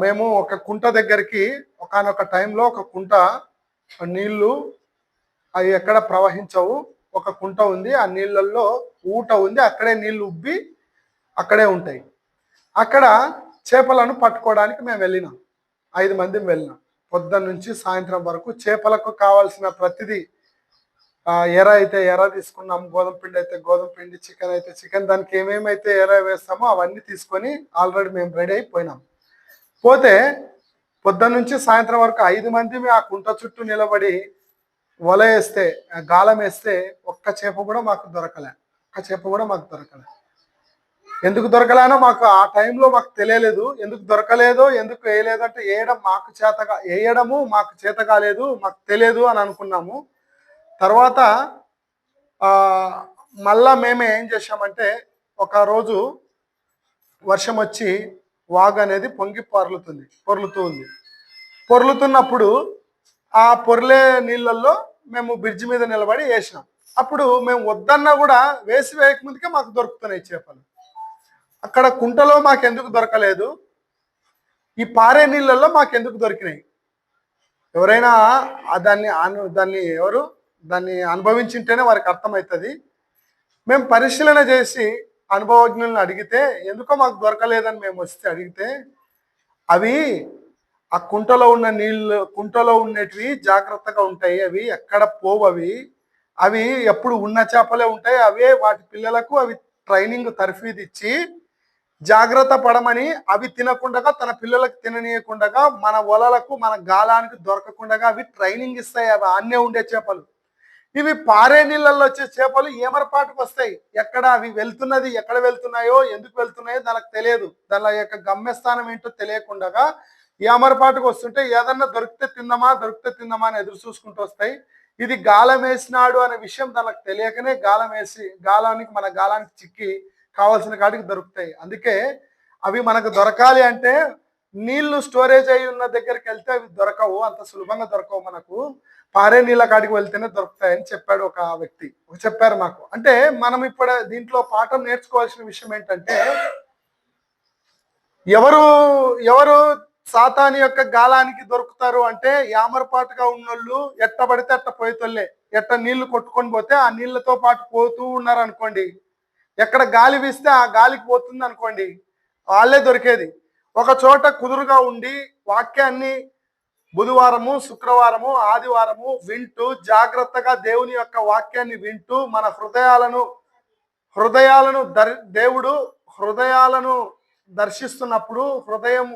మేము ఒక కుంట దగ్గరికి ఒకానొక టైంలో ఒక కుంట నీళ్లు అవి ఎక్కడ ప్రవహించవు. ఒక కుంట ఉంది. ఆ నీళ్ళల్లో ఊట ఉంది. అక్కడే నీళ్లు ఉబ్బి అక్కడే ఉంటాయి. అక్కడ చేపలను పట్టుకోవడానికి మేము వెళ్ళినాం. 5 మంది వెళ్ళినాం. పొద్దున్న నుంచి సాయంత్రం వరకు చేపలకు కావాల్సిన ప్రతిదీ ఎర అయితే ఎర తీసుకున్నాం, గోధుమ పిండి అయితే గోధుమ పిండి, చికెన్ అయితే చికెన్, దానికి ఏమేమైతే ఎర వేస్తామో అవన్నీ తీసుకొని ఆల్రెడీ మేము రెడీ అయిపోయినాం. పోతే పొద్దున్న నుంచి సాయంత్రం వరకు 5 మంది ఆ కుంట చుట్టూ నిలబడి వల వేస్తే, గాలం వేస్తే ఒక్క చేప కూడా మాకు దొరకలే. ఎందుకు దొరకలేనో మాకు ఆ టైంలో మాకు తెలియలేదు. ఎందుకు దొరకలేదో, ఎందుకు వేయలేదో అంటే వేయడము మాకు చేత కాలేదు, మాకు తెలియదు అని అనుకున్నాము. తర్వాత మళ్ళా మేమే ఏం చేసామంటే, ఒక రోజు వర్షం వచ్చి వాగు అనేది పొంగి పొర్లుతున్నప్పుడు ఆ పొర్లే నీళ్ళల్లో మేము బ్రిడ్జి మీద నిలబడి వేసినాం. అప్పుడు మేము వద్దన్నా కూడా వేయకముందుకే మాకు దొరుకుతున్నాయి చేపలు. అక్కడ కుంటలో మాకెందుకు దొరకలేదు, ఈ పారే నీళ్ళల్లో మాకెందుకు దొరికినాయి? ఎవరైనా దాన్ని అనుభవించింటేనే వారికి అర్థమవుతుంది. మేము పరిశీలన చేసి అనుభవజ్ఞులను అడిగితే, ఎందుకో మాకు దొరకలేదని మేము వస్తే అడిగితే, అవి ఆ కుంటలో ఉన్నటివి జాగ్రత్తగా ఉంటాయి. అవి ఎక్కడ పోవు. అవి ఎప్పుడు ఉన్న చేపలే ఉంటాయి. అవే వాటి పిల్లలకు అవి ట్రైనింగ్ తర్ఫీదు ఇచ్చి జాగ్రత్త పడమని, అవి తినకుండా తన పిల్లలకు తిననీయకుండా, మన వలలకు మన గాలానికి దొరకకుండా అవి ట్రైనింగ్ ఇస్తాయి. అవి ఆన్నే ఉండే చేపలు. ఇవి పారే నీళ్ళల్లో వచ్చే చేపలు ఏమరపాటుకు వస్తాయి. అవి ఎక్కడ వెళ్తున్నాయో, ఎందుకు వెళ్తున్నాయో దానికి తెలియదు. దాని యొక్క గమ్యస్థానం ఏంటో తెలియకుండా ఏమరపాటుకు వస్తుంటే ఏదన్నా దొరికితే తిందామా అని ఎదురు చూసుకుంటూ వస్తాయి. ఇది గాలం వేసినాడు అనే విషయం దానికి తెలియకనే మన గాలానికి చిక్కి కావాల్సిన కాడికి దొరుకుతాయి. అందుకే అవి మనకు దొరకాలి అంటే నీళ్లు స్టోరేజ్ అయి ఉన్న దగ్గరికి వెళ్తే అవి దొరకవు, అంత సులభంగా దొరకవు. మనకు పారే నీళ్ళ కాడికి వెళ్తేనే దొరుకుతాయని చెప్పాడు ఒక వ్యక్తి. చెప్పారు మాకు. అంటే మనం ఇప్పుడు దీంట్లో పాఠం నేర్చుకోవాల్సిన విషయం ఏంటంటే, ఎవరు సాతాని యొక్క గాలానికి దొరుకుతారు అంటే, యామరపాటుగా ఉన్నోళ్ళు, ఎట్టబడితే అట్ట పోయేతోళ్ళే. నీళ్లు కొట్టుకొని పోతే ఆ నీళ్లతో పాటు పోతూ ఉన్నారు అనుకోండి, ఎక్కడ గాలి వీస్తే ఆ గాలికి పోతుంది అనుకోండి, వాళ్ళే దొరికేది. ఒక చోట కుదురుగా ఉండి వాక్యాన్ని బుధవారము, శుక్రవారము, ఆదివారము వింటూ జాగ్రత్తగా దేవుని యొక్క వాక్యాన్ని వింటూ మన దేవుడు హృదయాలను దర్శిస్తున్నప్పుడు, హృదయం